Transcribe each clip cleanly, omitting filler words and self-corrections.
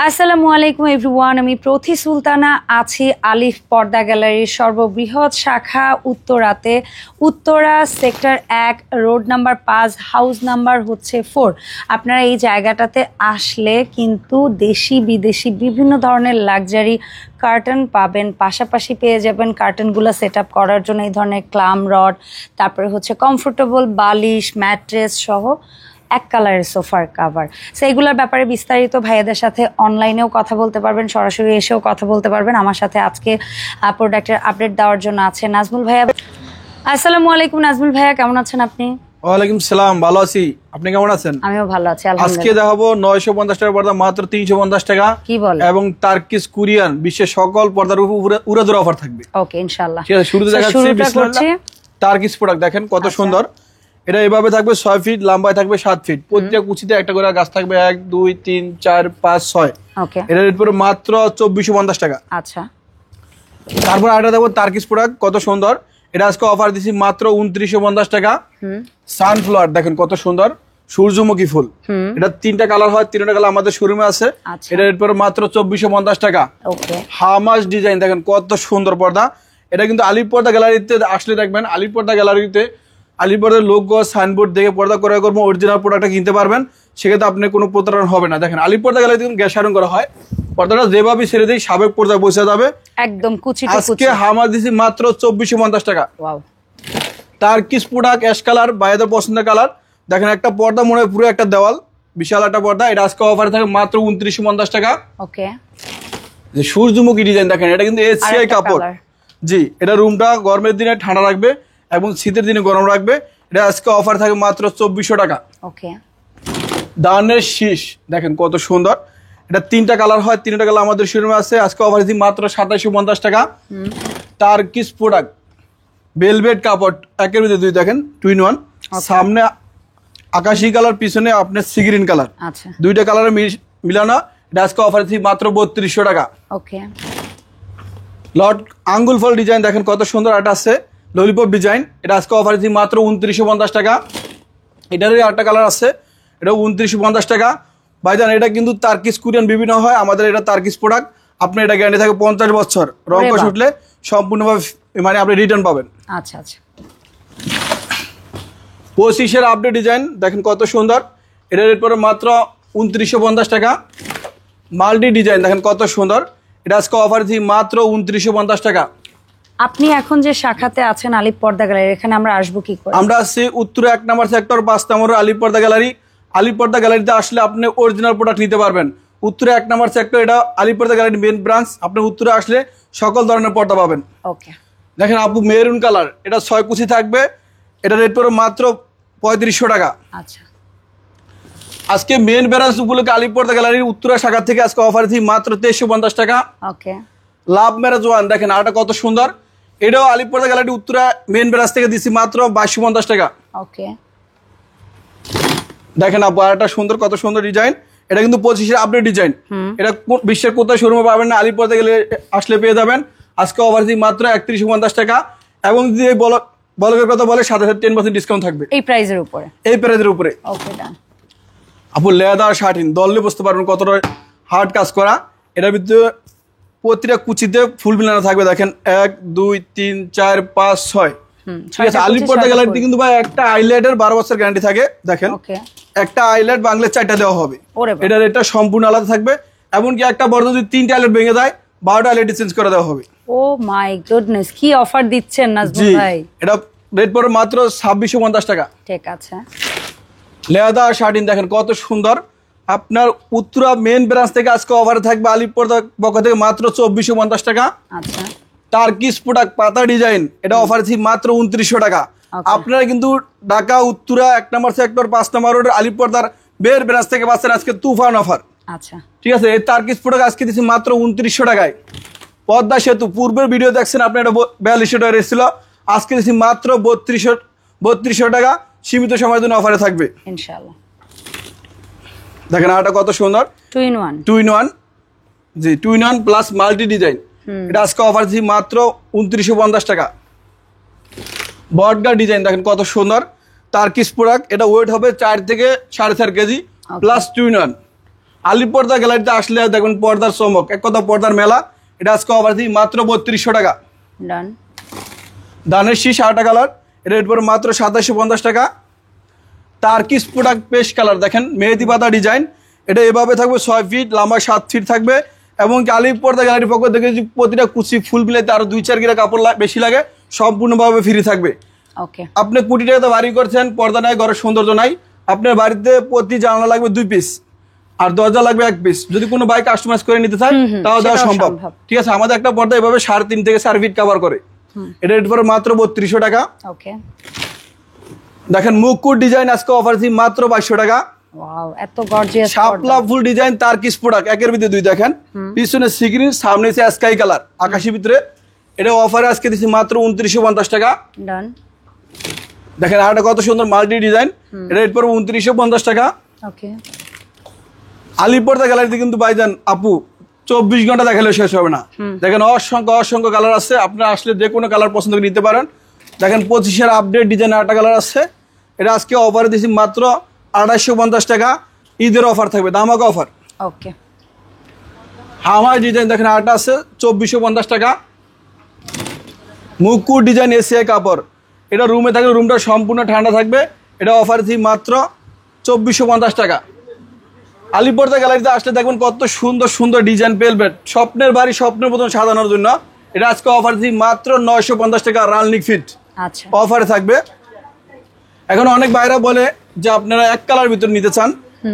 আসসালামু আলাইকুম এভরিওয়ান, আমি প্রথি সুলতানা আছি আলিফ পর্দা গ্যালারির সর্ববৃহৎ শাখা উত্তরাতে, Uttara sector 1 road number 5 house number হচ্ছে 4। আপনারা এই জায়গাটাতে আসলে কিন্তু দেশি বিদেশি বিভিন্ন ধরনের লাক্সারি কার্টন পাবেন, পাশাপাশি পেয়ে যাবেন কার্টনগুলো সেট আপ করার জন্য এই ধরনের ক্লাম রড, তারপরে হচ্ছে কমফোর্টেবল বালিশ, ম্যাট্রেস সহ এক কালারের সোফার কাভার। সো এইগুলোর ব্যাপারে বিস্তারিত ভাইয়াদের সাথে অনলাইনেও কথা বলতে পারবেন, সরাসরি এসেও কথা বলতে পারবেন। আমার সাথে আজকে প্রোডাক্টের আপডেট দেওয়ার জন্য আছে নাজমুল ভাইয়া। আসসালামু আলাইকুম নাজমুল ভাইয়া, কেমন আছেন আপনি? ওয়ালাইকুম সালাম, ভালো আছি। আপনি কেমন আছেন? আমিও ভালো আছি আজকে আলহামদুলিল্লাহ। দেখাবো 950 টাকা পর্দা মাত্র 350 টাকা। কি বলেন? এবং টার্কিশ কোরিয়ান বিশ্বের সকল পর্দার উপরে উড়াধুরা অফার থাকবে। ওকে ইনশাআল্লাহ। ঠিক আছে, শুরুতে দেখাচ্ছি বিসমিল্লাহ। টার্কিশ প্রোডাক্ট দেখেন কত সুন্দর। এটা এভাবে থাকবে 6 ফিট, লম্বায় থাকবে 7 ফিট। প্রত্যেক কুচিতে একটা করে গাছ থাকবে 1 2 3 4 5 6। ওকে, এটার রেট পড়বে মাত্র 2450 টাকা। আচ্ছা, তারপর আরেকটা দেখো টার্কিশ প্রোডাক্ট কত সুন্দর। এটা আজকে অফার দিছি মাত্র 2950 টাকা। সানফ্লাওয়ার দেখেন কত সুন্দর, সূর্যমুখী ফুল। এটা 3টা কালার হয়, 3টা কালার আমাদের শোরুমে আছে। এটা রেট পড়বে মাত্র 2450 টাকা। ওকে, হামাস ডিজাইন দেখেন কত সুন্দর পর্দা। এটা কিন্তু আলিপ পর্দা গ্যালারিতে আসলে দেখবেন, আলিপ পর্দা গ্যালারিতে আলিপ পর্দার লোগো সাইনবোর্ড দেখে পর্দা ক্রয় করবো, অরিজিনাল প্রোডাক্টটা কিনতে পারবেন। সেক্ষেত্রে আপনার কোনো প্রতারণা হবে না। দেখেন আলিপ পর্দা গ্যালারিতে গ্যাস আয়রন করা হয়, পর্দাটা যেভাবে ছেড়ে দিই সাবেক পর্দায় বসে যাবে একদম কুচি টু কুচি। আজকে হামাস দিছি মাত্র 2450 টাকা। Wow, Turkish product ash colour, বাইরের পছন্দের কালার। দেখেন একটা পর্দা মনে হয় পুরো একটা দেওয়াল, বিশাল একটা পর্দা। এটা আজকে অফারে থাকে মাত্র 2950 টাকা। ওকে, যে সূর্যমুখী ডিজাইন দেখেন, এটা কিন্তু এসিআই কাপড়। জি, এটা রুমটা গরমের দিনে ঠান্ডা রাখবে এবং শীতের দিনে গরম রাখবে। এটা আজকে অফার থাকে মাত্র 2400 টাকা। ওকে, দানের শীষ দেখেন কত সুন্দর। এটা 3টা কালার হয়, 3টা কালার আমাদের শোরুমে আছে। আজকে অফার দিচ্ছি মাত্র 2750 টাকা। টার্কিশ প্রোডাক্ট ভেলভেট কাপড়, একের ভিতরে দুই দেখেন, 2 in 1। সামনে আকাশি কালার, পিছনে আপনার সি গ্রিন কালার। আচ্ছা, 2টা কালারের মিলানো। এটা আজকে অফার দিচ্ছি মাত্র 3200 টাকা। ওকে, লট আঙ্গুল ফল ডিজাইন দেখেন কত সুন্দর। এটা আছে ললিপপ ডিজাইন। এটা আজকে অফার দিচ্ছি মাত্র 2950 টাকা। এটারই আরেকটা কালার আছে, এটা 2950 টাকা। ভাইজান এটা কিন্তু টার্কিশ কোরিয়ান বিভিন্ন হয়, আমাদের এটা টার্কিশ প্রোডাক্ট। আপনার এটা গ্যারান্টি থাকে 50 বছর। রং কষ উঠলে সম্পূর্ণভাবে মানে আপনি রিটার্ন পাবেন। আচ্ছা আচ্ছা। 25-এর আপডেট ডিজাইন দেখেন কত সুন্দর। এটার রেট পড়ে মাত্র 2950 টাকা। মাল্টি ডিজাইন দেখেন কত সুন্দর। এটা আজকে অফার দিচ্ছি মাত্র 2950 টাকা। আপনি এখন যে শাখাতে আছেন আলিপ পর্দা গ্যালারি, এখানে আমরা আসবো কি করে? আমরা আসছি উত্তরে 1 নম্বর সেক্টর 5 নম্বর আলিপ পর্দা গ্যালারি। আলিপ পর্দা গ্যালারিতে আসলে আপনি অরিজিনাল প্রোডাক্ট নিতে পারবেন। উত্তরে 1 নম্বর সেক্টর, এটা আলিপ পর্দা গ্যালারি মেন ব্রাঞ্চ। আপনি উত্তরে আসলে সকল ধরনের পর্দা পাবেন। ওকে, দেখেন আপু মেরুন কালার, এটা 6 কুচি থাকবে। এটা রেট পড়বে মাত্র 3500 টাকা। আচ্ছা, আজকে মেন ব্রাঞ্চ উপলক্ষে আলিপ পর্দা গ্যালারির উত্তরা শাখা থেকে আজকে অফার দিচ্ছি মাত্র 2350 টাকা। ওকে, লাভ ম্যারেজ ওয়ান দেখেন আরটা কত সুন্দর। এটাও আলিপ পর্দা গ্যালারি উত্তরা মেন ব্রাঞ্চ থেকে দিচ্ছি মাত্র 2250 টাকা। ওকে, দেখেন আপু আরটা সুন্দর, কত সুন্দর ডিজাইন। এটা কিন্তু 25-এর আপডেট ডিজাইন। এটা বিশ্বের কোথাও শোরুমে পাবেন না, আলিপ পর্দা গেলে আসলে পেয়ে যাবেন। আজকে অফার দিচ্ছি মাত্র 3150 টাকা। এবং যদি এই বলকের কথা বলে সাথে সাথে 10% ডিসকাউন্ট থাকবে এই প্রাইজের উপরে। এই প্রাইজের উপরে। ওকে, ডান। আপু লেদার শার্টিন দললে বুঝতে পারবেন কতটা হার্ড কাজ করা। এটার ভিতরে প্রতিটা কুচিতে ফুল মিলানো থাকবে। দেখেন 1 2 3 4 5 6। ঠিক আছে, আলিপ পর্দা গ্যালারিতে কিন্তু ভাই একটা আইল্যান্ডের 12 বছর গ্যারান্টি থাকে। দেখেন একটা আইল্যান্ড বাংলা 4টা দেওয়া হবে। এটার এটা সম্পূর্ণ আলাদা থাকবে। এমনকি একটা বড় যদি 3টা আইল্যান্ড ভেঙে যায় 12টা আইল্যান্ড চেঞ্জ করে দেওয়া হবে। ও মাই গুডনেস, কি অফার দিচ্ছেন নাজমুল ভাই। এটা রেট পড়ে মাত্র 2650 টাকা। ঠিক আছে। লেদার শার্টিন দেখেন কত সুন্দর। আপনার উত্তরা মেন ব্রাঞ্চ থেকে আজকে অফারে থাকবে আলিপ পর্দা পক্ষ থেকে মাত্র 2450 টাকা। আচ্ছা, টার্কিশ প্রোডাক্ট পাতা ডিজাইন, এটা অফার দিচ্ছি মাত্র 2900 টাকা। আপনারা কিন্তু ঢাকা উত্তরা 1 নম্বর সেক্টর 5 নম্বর রোড আলিপ পর্দার বের ব্রাঞ্চ থেকে পাচ্ছেন আজকে তুফান অফার। আচ্ছা, ঠিক আছে। এই টার্কিশ প্রোডাক্ট আজকে দিচ্ছি মাত্র 2900 টাকায়। পদ্মা সেতু পূর্বের ভিডিও দেখছেন আপনি, এটা 4200 টাকা এসেছিল। আজকে দিচ্ছি মাত্র 3200 টাকা। সীমিত সময়ের জন্য অফারে থাকবে ইনশাআল্লাহ। দেখেন আটা কত সুন্দর, 2 in 1। 2 in 1। G, 2 in 1 plus multi design. এটা আজকে অফার দিচ্ছি মাত্র 2950 টাকা। বটগার ডিজাইন দেখেন কত সুন্দর। টার্কিশ প্রোডাক্ট, এটা ওয়েট হবে 4 থেকে 4.5 কেজি প্লাস 2 in 1। আলি পর্দা গ্যালারিতে আসলে দেখবেন পর্দার চমক, এক কথা পর্দার মেলা। এটা আজকে অফার দিই মাত্র 3200 টাকা। ডান। দানের শীষ 8টা কালার, এটা রেট পড়বে মাত্র 2750 টাকা। টার্কিশ প্রোডাক্ট পেস্ট কালার দেখেন, মেহেদি পাতা ডিজাইন। এটা এভাবে থাকবে 6 ফিট লম্বা, 7 ফিট থাকবে। এবং আলি পর্দা গ্যালারির পক্ষ থেকে যদি প্রতিটা কুচি ফুল মিলাইতে আরো 2-4 গিরা কাপড় বেশি লাগে, সম্পূর্ণভাবে ফ্রি থাকবে। ওকে। আপনি কোটি টাকাতে বাড়ি করছেন, পর্দা নাই, ঘরের সৌন্দর্য নাই, আপনার বাড়িতে প্রতি জানলা লাগবে 2 পিস আর দরজা লাগবে 1 পিস। যদি কোনো বাইক কাস্টমাইজ করে নিতে চান তাও দেওয়া সম্ভব। ঠিক আছে, আমাদের একটা পর্দা এভাবে 3.5 থেকে 4 ফিট কভার করে। এটা রেট পড়ে মাত্র 3200 টাকা। ওকে। দেখেন মুকুট ডিজাইন আজকে অফার দিই মাত্র 2200 টাকা। ওয়াও, এত গর্জিয়াস শাপলা ফুল ডিজাইন টার্কিশ প্রোডাক্ট, একের ভিতরে 2 দেখেন, পিছনে সিগ্রিন, সামনে স্কাই কালার আকাশী ভিতরে। এটা অফারে আজকে দিচ্ছি মাত্র 2950 টাকা। ডান। দেখেন আরেকটা কত সুন্দর মাল্টি ডিজাইন, এটা রেট পড়বে 2950 টাকা। ওকে। আলিপর্দা গ্যালারিতে কিন্তু ভাইজান আপু 24 ঘন্টা দেখালে শেষ হবে না। দেখেন অসংখ্য কালার আছে, আপনারা আসলে যে কোনো কালার পছন্দ করে নিতে পারেন। দেখেন 25-এর আপডেট ডিজাইন 8টা কালার আছে। এটা আজকে অফারে দিচ্ছি মাত্র 2850 টাকা। ঈদের অফার থাকবে, ধামাকা অফার। ওকে। হামার ডিজাইন দেখেন 8টা আছে, 2450 টাকা। মুকুট ডিজাইন এসিআই কাপড়, এটা রুমে থাকলে রুমটা সম্পূর্ণ ঠান্ডা থাকবে। এটা অফার দিচ্ছি মাত্র 2450 টাকা। আলিপর্দা গ্যালারিতে আসলে দেখবেন কত সুন্দর সুন্দর ডিজাইন পেলবেন, স্বপ্নের বাড়ি স্বপ্নের মতন সাজানোর জন্য। এটা আজকে অফার দিই মাত্র 950 টাকা। রানলিক ফিট আচ্ছা, অফারে থাকবে। এখন অনেক ভাইরা বলে যে আপনারা এক কালার ভিতর নিতে চান,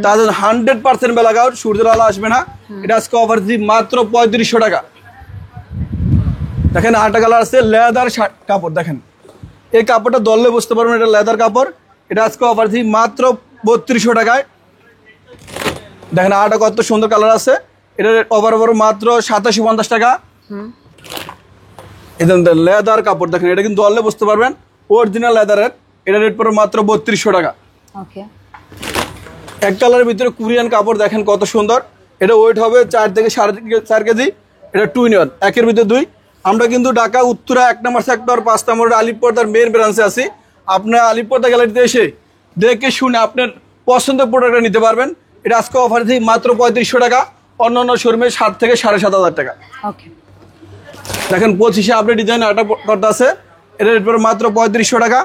তাদের 100% বেলাগাও সূর্যের আলো আসবে না। এটা আজকে অফার দিই মাত্র 3500 টাকা। দেখেন 8টা কালার আছে, লেদার কাপড় দেখেন, এই কাপড়টা দললে বুঝতে পারবেন এটা লেদার কাপড়। এটা আজকে অফার দিই মাত্র 3200 টাকায়। দেখেন আরেকটা কত সুন্দর কালার আছে, এটা ওভার মাত্র 8750 টাকা। এটা লেদার কাপড় দেখেন, এটা কিন্তু দললে বুঝতে পারবেন অরিজিনাল লেদারের। এটা রেট পড়বে মাত্র 3200 টাকা। ওকে। এক কালারের ভিতরে কোরিয়ান কাপড় দেখেন কত সুন্দর, এটা ওয়েট হবে 4 থেকে 4.5 কেজি। এটা 2 in 1, একের ভিতরে 2। আমরা কিন্তু ঢাকা উত্তরা 1 নম্বর সেক্টর 5 নম্বর আলিপর্দার মেন ব্রাঞ্চে আছি। আপনার আলিপর্দা গ্যালারিতে এসে দেখে শুনে আপনার পছন্দের প্রোডাক্টটা নিতে পারবেন। এটা আজকে অফার দিই মাত্র 3500 টাকা, অন্যান্য শোরুমে 7 থেকে 7500 টাকা। ওকে। দেখেন 25-এ আপডেট ডিজাইন একটা পর্দা আছে, এটা রেট পড়বে মাত্র 3500 টাকা।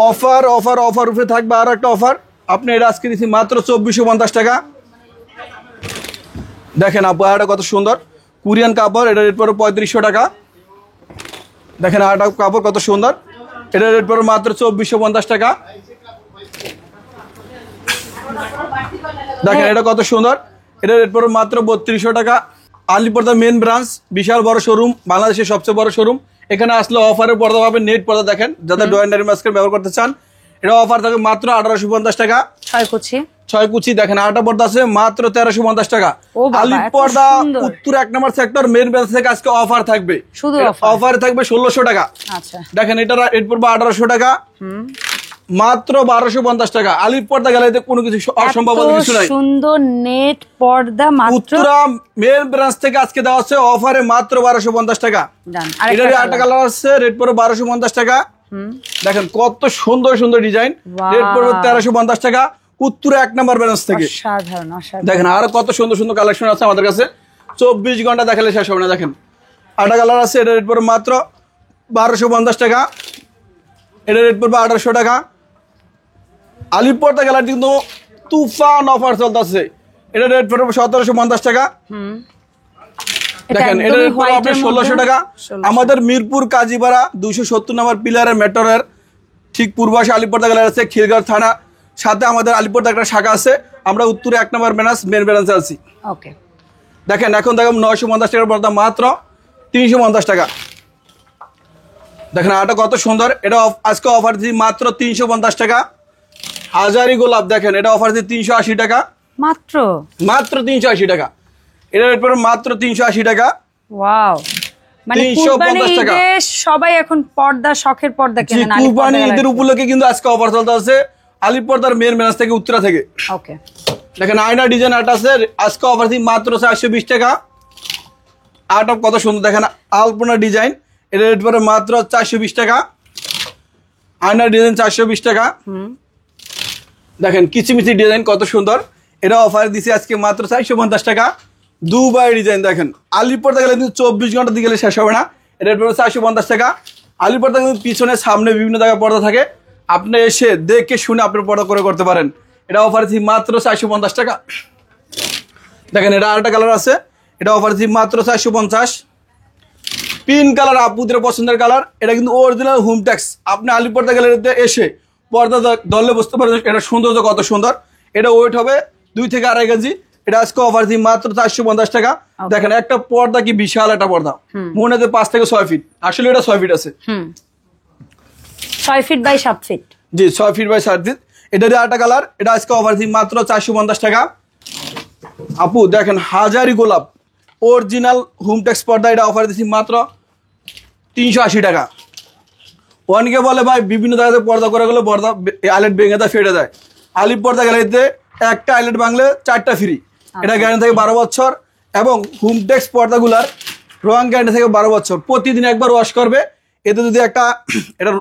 অফার অফার অফার উপরে থাকবে আর একটা অফার, আপনি এটা আজকে দিচ্ছি মাত্র 2450 টাকা। দেখেন আপু আরেকটা কত সুন্দর কোরিয়ান কাপড়, এটা রেট পড়বে 3500 টাকা। দেখেন আরেকটা কাপড় কত সুন্দর, এটা রেট পড়বে মাত্র 2450 টাকা। দেখেন এটা কত সুন্দর, এটা রেট পড়বে মাত্র 3200 টাকা। আলিপর্দা মেন ব্রাঞ্চ, বিশাল বড় শোরুম, বাংলাদেশের সবচেয়ে বড় শোরুম। এখানে আসলে অফারের পর্দা পাবেন, নেট পর্দা দেখেন, যাদের ডয়ান্ডারি মাস্কের ব্যবহার করতে চান। এটা অফার থাকবে মাত্র 1850 টাকা। 6 কুচি দেখেন 8টা পর্দা আছে মাত্র 1350 টাকা। আলিপর্দা উত্তর 1 নম্বর সেক্টর মেন ব্রাঞ্চ থেকে আজকে অফার থাকবে, অফার থাকবে 1600 টাকা। আচ্ছা, দেখেন এটা রেট পড়বে 1800 টাকা, মাত্র 1250 টাকা। আলিপর্দা গ্যালারিতে কোনো কিছু অসম্ভব কিছু নাই। সুন্দর নেট পর্দা মাত্র উত্তরা মেন ব্রাঞ্চ থেকে আজকে দেওয়া হচ্ছে অফারে মাত্র 1250 টাকা। এটা 8টা কালার আছে, রেট পড়বে 1250 টাকা। দেখেন কত সুন্দর সুন্দর ডিজাইন, রেট পড়বে 1350 টাকা। উত্তরা 1 নম্বর ব্রাঞ্চ থেকে। দেখেন আরো কত সুন্দর সুন্দর কালেকশন আছে আমাদের কাছে, 24 ঘন্টা দেখালে শেষ হবে না। দেখেন 8টা কালার আছে, এটা রেট পড়বে মাত্র 1250 টাকা। এটা রেট পড়বে 1800 টাকা। আলিপর্দা গ্যালারি কিন্তু তুফান অফার চলতেছে, এটা রেট পড়বে 1750 টাকা। দেখেন এটা রেট পড়বে আপনার 1600 টাকা। আমাদের মিরপুর কাজীপাড়া 270 নম্বর পিলারের মেট্রোর ঠিক পূর্বাশে আলিপর্দা গ্যালারি আছে, খিলগাঁও থানা সাথে আমাদের আলিপর্দা একটা শাখা আছে। আমরা উত্তরে 1 নম্বর ব্রাঞ্চ মেন ব্রাঞ্চে আছি। ওকে। দেখেন এখন দেখুন 950 টাকার পর্দা মাত্র 350 টাকা। দেখেন আটা কত সুন্দর, এটা আজকে অফার দিই মাত্র 350 টাকা। হাজারি গোলাপ দেখেন, এটা অফার দিই 380 টাকা মাত্র, মাত্র 380 টাকা। এটা রেট পড়বে মাত্র 380 টাকা। ওয়াও, মানে কুরবানি ঈদে সবাই এখন পর্দা, শখের পর্দা কেনেন। কুরবানি ঈদের উপলক্ষে কিন্তু আজকে অফার চলতে আছে আলিপর্দার মেন ব্রাঞ্চ থেকে উত্তরা থেকে। ওকে। দেখেন আয়না ডিজাইন আট আছে, আজকে অফার দিই মাত্র 420 টাকা। আট কত সুন্দর দেখেন আলপনা ডিজাইন, এটা রেট পড়বে মাত্র 420 টাকা। আয়না ডিজাইন 420 টাকা। দেখেন কিচিমিচি ডিজাইন কত সুন্দর, এটা অফার দিছি আজকে মাত্র 450 টাকা। দুবাই ডিজাইন দেখেন, আলির পর্দা গেলে কিন্তু 24 ঘন্টা দিয়ে গেলে শেষ হবে না। এটা 450 টাকা। আলির পর্দা কিন্তু পিছনে সামনে বিভিন্ন জায়গায় পর্দা থাকে, আপনি এসে দেখে শুনে আপনার পর্দা করে করতে পারেন। এটা অফার দিচ্ছি মাত্র 450 টাকা। দেখেন এটা আরেকটা কালার আছে, এটা অফার দিচ্ছি মাত্র 450। পিঙ্ক কালার আপুদের পছন্দের কালার, এটা কিন্তু অরিজিনাল হোম ট্যাক্স। আপনি আলির পর্দা গ্যালারিতে এসে পর্দা ধরলে বুঝতে পারেন এটা সৌন্দর্য কত সুন্দর। এটা ওয়েট হবে 2 থেকে 2.5 কেজি। এটা আজকে অফার দিই মাত্র 450 টাকা। দেখেন একটা পর্দা কি বিশাল একটা পর্দা, মনে হচ্ছে 5 থেকে 6 ফিট, আসলে এটা 6 ফিট আছে। 6 ফিট বাই 7 ফিট, জি 6 ফিট বাই 7 ফিট। এটা আরেকটা কালার, এটা আজকে অফার দিই মাত্র 450 টাকা। আপু দেখেন হাজারি গোলাপ অরিজিনাল হোম ট্যাক্স পর্দা, এটা অফার দিচ্ছি মাত্র 380 টাকা। অনেকে বলে ভাই বিভিন্ন জায়গাতে পর্দা করে গেলে পর্দা আইলেট ভেঙে দেয়, ফেটে যায়। আলিপ পর্দা গ্যালারিতে একটা আইলেট ভাঙলে 4টা ফ্রি। এটা গ্যারান্টি থাকে 12 বছর, এবং হোম ট্যাক্স পর্দাগুলার রং গ্যারান্টি থাকে 12 বছর। প্রতিদিন একবার ওয়াশ করবে, এতে যদি একটা এটা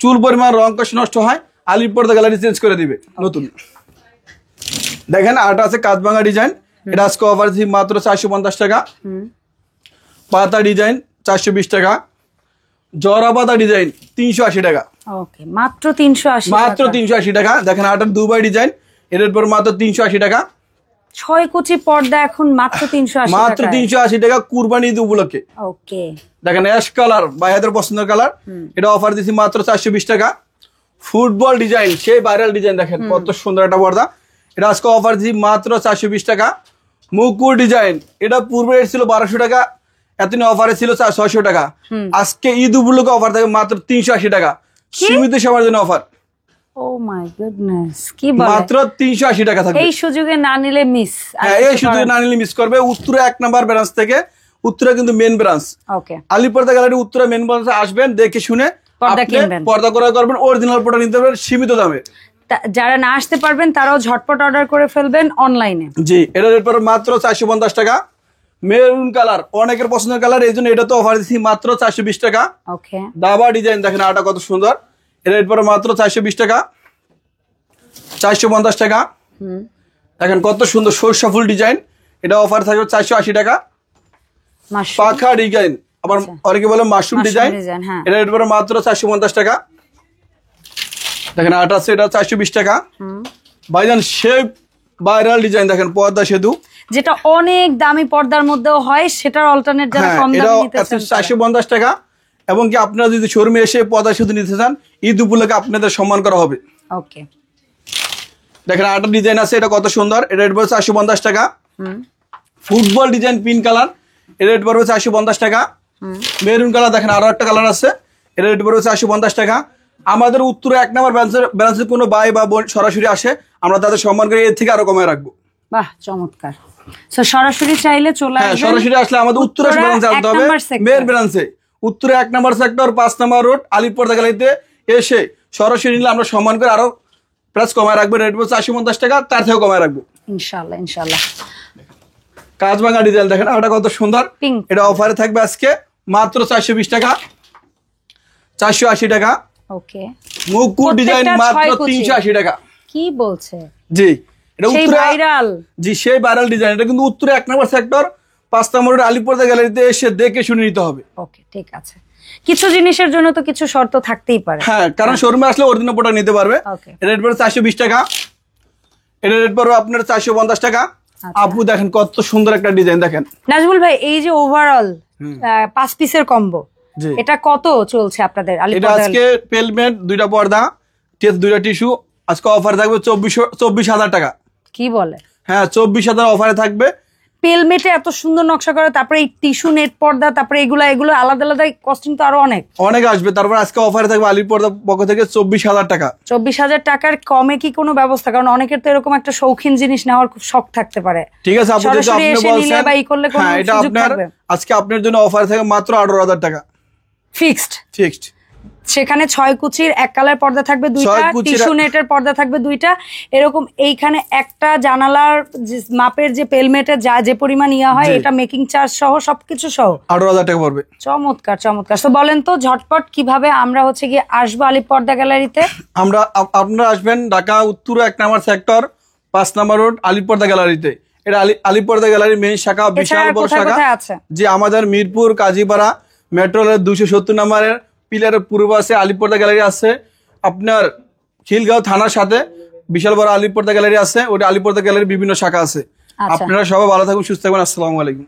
চুল পরিমাণ রং কষ নষ্ট হয়, আলিপ পর্দা গ্যালারি চেঞ্জ করে দিবে নতুন। দেখেন আরটা আছে কাঁচভাঙা ডিজাইন, এটা আজকে অফার দিচ্ছি মাত্র 450 টাকা। পাতা ডিজাইন 420 টাকা। জরা পাতা ডিজাইন 380 টাকা। ওকে, মাত্র 380, মাত্র 380 টাকা। দেখেন আটার দুবাই ডিজাইন, এর পর মাত্র 380 টাকা। 6 কুচি পর্দা এখন মাত্র 380 টাকা, মাত্র 380 টাকা কুরবানি ঈদ উপলক্ষে। ওকে, দেখেন অ্যাশ কালার ভাইয়াদের পছন্দের কালার, এটা অফার দিচ্ছি মাত্র 420 টাকা। ফুটবল ডিজাইন সেই ভাইরাল ডিজাইন, দেখেন কত সুন্দর একটা পর্দা, এটা আজকে অফার দিচ্ছি মাত্র 420 টাকা। মুকুর ডিজাইন, এটা পূর্বে রেট ছিল 1200 টাকা, এতদিন অফারে ছিল 600 টাকা। আজকে ঈদ উপলক্ষে অফার থাকে মাত্র 380 টাকা, সীমিত সময়ের জন্য অফার। ও মাই গুডনেস, কি বলে, মাত্র 380 টাকা থাকবে। এই সুযোগে না নিলে মিস। হ্যাঁ, এই সুযোগে না নিলে মিস করবে। উত্তরা 1 নাম্বার ব্রাঞ্চ থেকে, উত্তরা কিন্তু মেন ব্রাঞ্চ। ওকে, আলিপ পর্দা গ্যালারি উত্তরা মেন ব্রাঞ্চে আসবেন, দেখে শুনে পর্দা কিনবেন, পর্দা করা করবেন, অরিজিনাল প্রোডাক্ট নিতে পারবেন সীমিত দামে। যারা না আসতে পারবেন তারাও ঝটপট অর্ডার করে ফেলবেন অনলাইনে। জি, এটা রেট পড়বে মাত্র 450 টাকা। মেরুন কালার অনেকের পছন্দের কালার, এই জন্য এটা তো অফার দিচ্ছি মাত্র 420 টাকা। ওকে, দাবা ডিজাইন দেখেন আটা কত সুন্দর, এটা রেট পড়বে মাত্র 420 টাকা। 450 টাকা। দেখেন কত সুন্দর সরষা ফুল ডিজাইন, এটা অফার থাকবে 480 টাকা। পাখা ডিজাইন, আবার অনেকে বলে মাশরুম ডিজাইন, এটা রেট পড়বে মাত্র 450 টাকা। দেখেন আটা আছে, এটা 420 টাকা। ভাইজান শেপ ভাইরাল ডিজাইন, দেখেন পর্দা সেতু, যেটা অনেক দামি পর্দার মধ্যেও হয়, সেটার অল্টারনেট যারা কম দামে নিতে চান 450 টাকা। এবং কি আপনারা যদি শোরুমে এসে পর্দা সেতু নিতে চান, ঈদ উপলক্ষে আপনাদের সম্মান করা হবে। ওকে, দেখেন আটা ডিজাইন আছে, এটা কত সুন্দর, এটা রেট পড়বে 450 টাকা। ফুটবল ডিজাইন পিঙ্ক কালার, এটা রেট পড়বে 450 টাকা। মেরুন কালার দেখেন আরো একটা কালার আছে, এটা রেট পড়বে 450 টাকা। আমাদের উত্তরে 1 নাম্বার ব্রাঞ্চের কোনো ভাই বা বোন সরাসরি আসে, আমরা তাদের সম্মান করে এর থেকে আরো কমায় রাখবো। বাহ, চমৎকার। সো সরাসরি চাইলে চলে আসবেন, সরাসরি আসলে আমাদের উত্তরা ব্রাঞ্চে আসতে হবে, মেন ব্রাঞ্চে উত্তরে 1 নাম্বার সেক্টর 5 নাম্বার রোড আলিপ পর্দা গ্যালারিতে এসে সরাসরি নিলে আমরা সম্মান করে আরো প্রাইস কমায় রাখবো। রেট পড়বে 450 টাকা, তার থেকেও কমায় রাখবো ইনশাআল্লাহ। ইনশাআল্লাহ। কাঁচভাঙা ডিজাইন দেখেন এটা কত সুন্দর, পিঙ্ক, এটা অফারে থাকবে আজকে মাত্র 420 টাকা। 480 টাকা। ওকে, মুকুট ডিজাইন মাত্র 380 টাকা। কি বলছে? জি, এটা সেই উত্তরা ভাইরাল, জি সেই ভাইরাল ডিজাইন, এটা কিন্তু উত্তরে 1 নাম্বার সেক্টর 5 নাম্বার রোড আলিপ পর্দা গ্যালারিতে এসে দেখে শুনে নিতে হবে। ওকে, ঠিক আছে। কিছু জিনিসের জন্য তো কিছু শর্ত থাকতেই পারে। হ্যাঁ, কারণ শোরুমে আসলে অরিজিনাল প্রোডাক্ট নিতে পারবে। এটা রেট পড়বে 420 টাকা। এটা রেট পড়বে আপনার 450 টাকা। আপু দেখেন কত সুন্দর একটা ডিজাইন, দেখেন নাজমুল ভাই, এই যে ওভারঅল 5 পিসের কম্বো, এটা কত চলছে আপনাদের? এটা আজকে পেলমেন্ট 2টা পর্দা, 2টা টিস্যু, আজকে অফার থাকবে 24,000 টাকা। কি বলে? হ্যাঁ, 24,000 অফারে থাকবে। পেলমেটে এত সুন্দর নকশা করে, তারপরে এই টিস্যু নেট পর্দা, তারপরে এগুলো আলাদা আলাদা কস্টিং তো আরো অনেক আসবে। তারপর আজকে অফারে থাকবে আলিপ পর্দা পক্ষ থেকে 24,000 টাকা। 24,000 টাকার কমে কি কোনো ব্যবস্থা? কারণ অনেকের তো এরকম একটা শৌখিন জিনিস নেওয়ার খুব শখ থাকতে পারে। ঠিক আছে আপু, যেটা আপনি বলছেন, হ্যাঁ, এটা আপনার আজকে আপনার জন্য অফার থাকে মাত্র 18,000 টাকা। ফিক্সড। সেখানে 6 কুচির এক কালার পর্দা থাকবে 2টা, 6 কুচির টিস্যু নেটের পর্দা থাকবে 2টা, এরকম এইখানে একটা জানালার মাপের যে পেলমেটের যা যে পরিমাণ ইয়া হয়, জি। এটা মেকিং চার্জ সহ সবকিছু সহ 18,000 টাকা পড়বে। চমৎকার চমৎকার। তো বলেন তো ঝটপট কিভাবে আমরা হচ্ছে গিয়ে আসবো আলিফ পর্দা গ্যালারিতে? আপনারা আসবেন ঢাকা উত্তর 1 নম্বর সেক্টর 5 নম্বর রোড আলিফ পর্দা গ্যালারিতে। এটা আলিফ পর্দা গ্যালারির মেইন শাখা, বিশাল এছাড়া বড় কোথায় শাখা। কোথায় আছে? যে আমাদের মিরপুর কাজীপাড়া মেট্রো রেলের 270 নম্বরের পিলারের পূর্ব পাশে আলিফ পর্দা গ্যালারি আছে। আপনার খিলগাঁও থানার সাথে বিশাল বড় আলিফ পর্দা গ্যালারি আছে, ওটা আলিফ পর্দা গ্যালারির বিভিন্ন শাখা আছে। আচ্ছা। আপনারা সবাই ভালো থাকুন, সুস্থ থাকবেন। আসসালামু আলাইকুম।